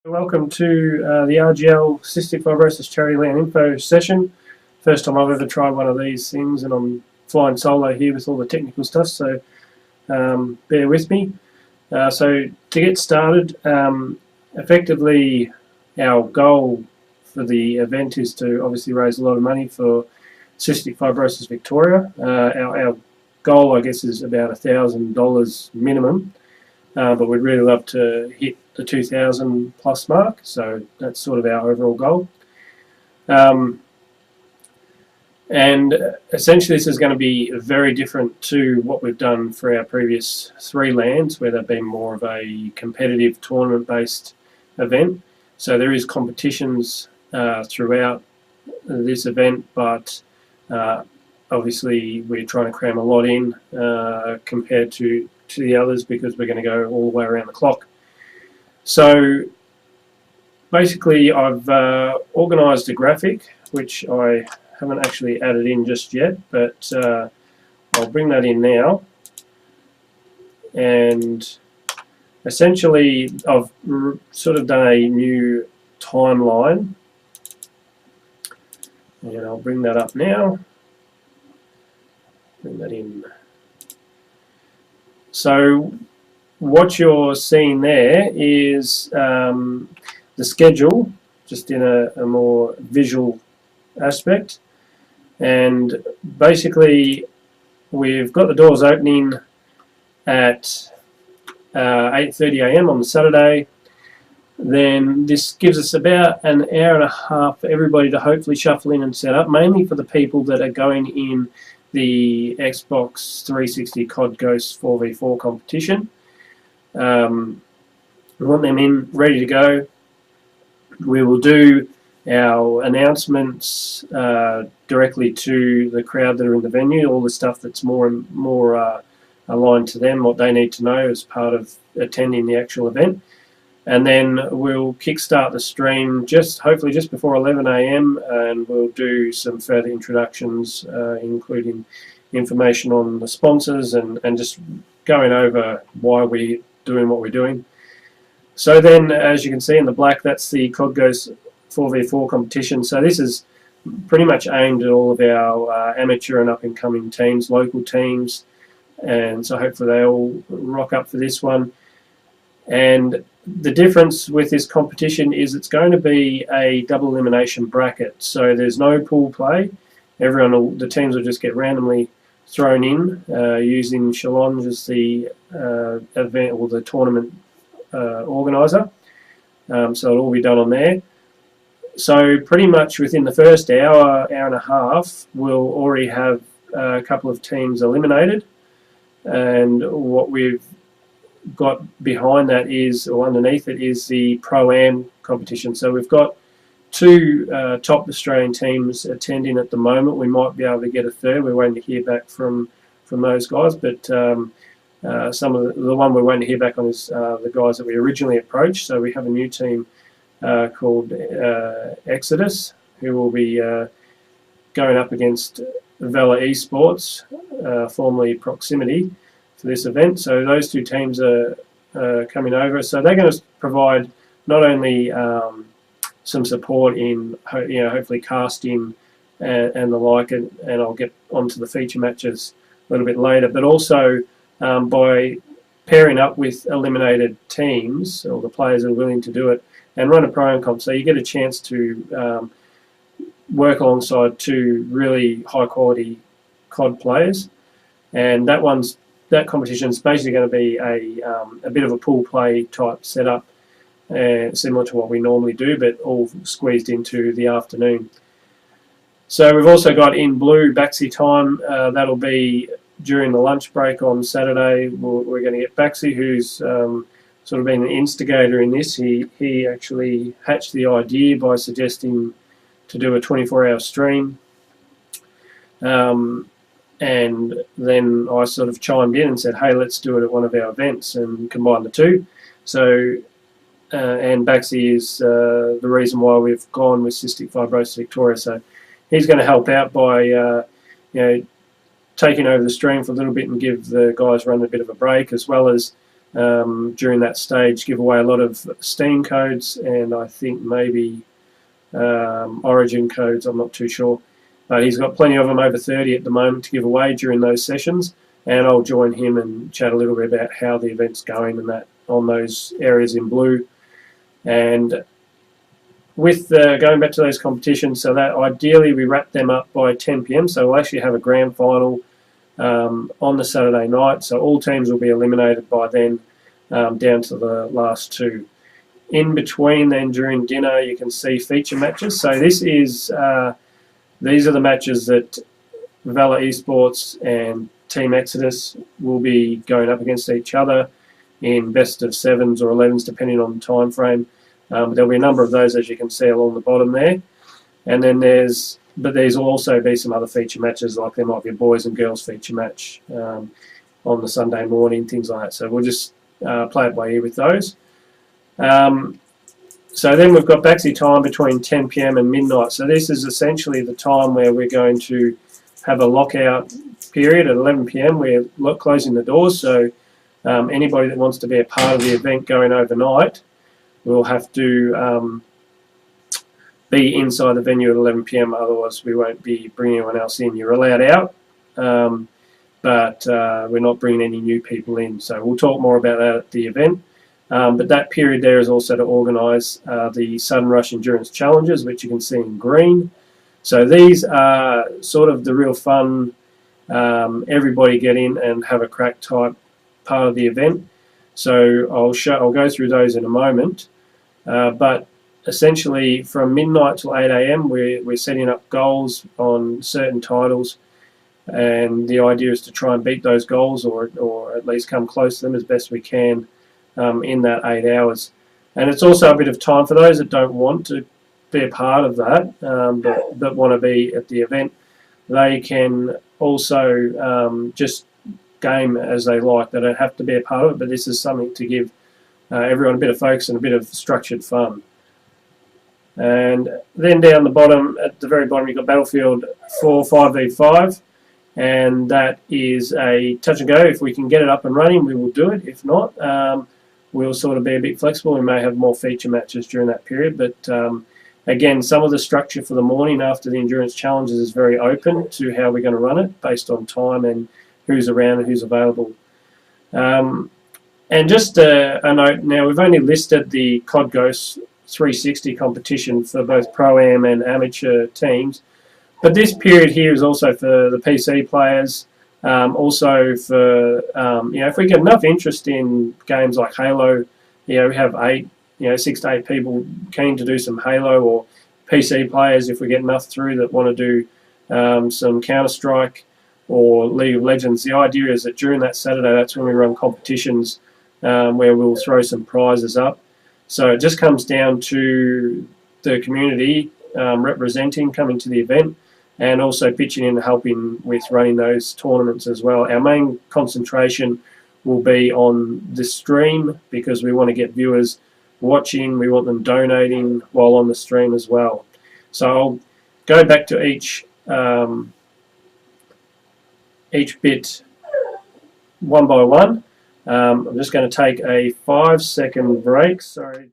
Welcome to the RGL Cystic Fibrosis Charity LAN info session. First time I've ever tried one of these things, and I'm flying solo here with all the technical stuff, so bear with me. So to get started, effectively our goal for the event is to obviously raise a lot of money for Cystic Fibrosis Victoria. Our goal, I guess, is about $1,000 minimum. But we'd really love to hit the 2,000 plus mark, so that's sort of our overall goal. And essentially this is going to be very different to what we've done for our previous 3 LANs, where they've been more of a competitive tournament based event. So there is competitions throughout this event, but obviously we're trying to cram a lot in compared to the others, because we're going to go all the way around the clock. So basically I've organised a graphic which I haven't actually added in just yet, but I'll bring that in now. And essentially I've sort of done a new timeline, and I'll bring that up now. Bring that in. So what you're seeing there is the schedule, just in a more visual aspect. And basically we've got the doors opening at 8:30 AM on the Saturday. Then this gives us about an hour and a half for everybody to hopefully shuffle in and set up, mainly for the people that are going in the Xbox 360 COD Ghost 4v4 competition. We want them in, ready to go. We will do our announcements directly to the crowd that are in the venue, all the stuff that's more aligned to them, what they need to know as part of attending the actual event. And then we'll kickstart the stream hopefully just before 11 AM, and we'll do some further introductions, including information on the sponsors and just going over why we're doing what we're doing. So then, as you can see in the black, that's the COD Ghost 4v4 competition. So this is pretty much aimed at all of our amateur and up-and-coming teams, local teams, and so hopefully they all rock up for this one. And the difference with this competition is it's going to be a double elimination bracket, so there's no pool play. The teams will just get randomly thrown in using Challenge as the event or the tournament organizer. So it'll all be done on there. So pretty much within the first hour and a half, we'll already have a couple of teams eliminated, and what we've got behind that is, or underneath it, is the Pro-Am competition. So we've got 2 top Australian teams attending at the moment. We might be able to get a third. We're waiting to hear back from those guys, but some of the one we're waiting to hear back on is the guys that we originally approached. So we have a new team called Exodus, who will be going up against Vela Esports, formerly Proximity, for this event. So those 2 teams are coming over. So they're going to provide not only some support in hopefully casting and the like, and I'll get onto the feature matches a little bit later, but also by pairing up with eliminated teams, or the players that are willing to do it, and run a pro-am comp, so you get a chance to work alongside 2 really high quality COD players. And that competition is basically going to be a bit of a pool play type setup, similar to what we normally do, but all squeezed into the afternoon. So we've also got in blue Baxi time. That'll be during the lunch break on Saturday. We're going to get Baxi, who's sort of been an instigator in this. He actually hatched the idea by suggesting to do a 24-hour stream. And then I sort of chimed in and said, hey, let's do it at one of our events and combine the 2. So, and Baxi is the reason why we've gone with Cystic Fibrosis Victoria. So he's going to help out by taking over the stream for a little bit and give the guys run a bit of a break, as well as during that stage, give away a lot of Steam codes, and I think maybe Origin codes, I'm not too sure. But he's got plenty of them, over 30 at the moment, to give away during those sessions, and I'll join him and chat a little bit about how the event's going and that on those areas in blue. And with going back to those competitions, so that ideally we wrap them up by 10 p.m, so we'll actually have a grand final on the Saturday night, so all teams will be eliminated by then, down to the last two. In between then, during dinner, you can see feature matches. So this is these are the matches that Valor Esports and Team Exodus will be going up against each other in best of 7s or 11s, depending on the time frame. There'll be a number of those, as you can see along the bottom there. And then there's will also be some other feature matches, like there might be a boys and girls feature match on the Sunday morning, things like that. So we'll just play it by ear with those. So then we've got Baxi time between 10 p.m. and midnight. So this is essentially the time where we're going to have a lockout period at 11 p.m. We're closing the doors, so anybody that wants to be a part of the event going overnight will have to be inside the venue at 11 p.m. Otherwise, we won't be bringing anyone else in. You're allowed out, but we're not bringing any new people in. So we'll talk more about that at the event. But that period there is also to organise the Sudden Rush Endurance Challenges, which you can see in green. So these are sort of the real fun, everybody get in and have a crack type part of the event. So I'll go through those in a moment. But essentially from midnight till 8 a.m. we're setting up goals on certain titles, and the idea is to try and beat those goals or at least come close to them as best we can in that 8 hours. And it's also a bit of time for those that don't want to be a part of that, but want to be at the event. They can also just game as they like. They don't have to be a part of it, but this is something to give everyone a bit of focus and a bit of structured fun. And then down the bottom, at the very bottom, you've got Battlefield 4 5v5, and that is a touch and go. If we can get it up and running, we will do it. If not, we'll sort of be a bit flexible. We may have more feature matches during that period, but again, some of the structure for the morning after the endurance challenges is very open to how we're going to run it based on time and who's around and who's available. And just a note, now we've only listed the COD Ghost 360 competition for both Pro-Am and amateur teams, but this period here is also for the PC players, also for, if we get enough interest in games like Halo, we have 6 to 8 people keen to do some Halo, or PC players, if we get enough through that want to do some Counter-Strike or League of Legends. The idea is that during that Saturday, that's when we run competitions where we'll throw some prizes up. So it just comes down to the community representing, coming to the event, and also pitching in and helping with running those tournaments as well. Our main concentration will be on the stream because we want to get viewers watching, we want them donating while on the stream as well. So I'll go back to each bit one by one. I'm just going to take a 5-second break. Sorry.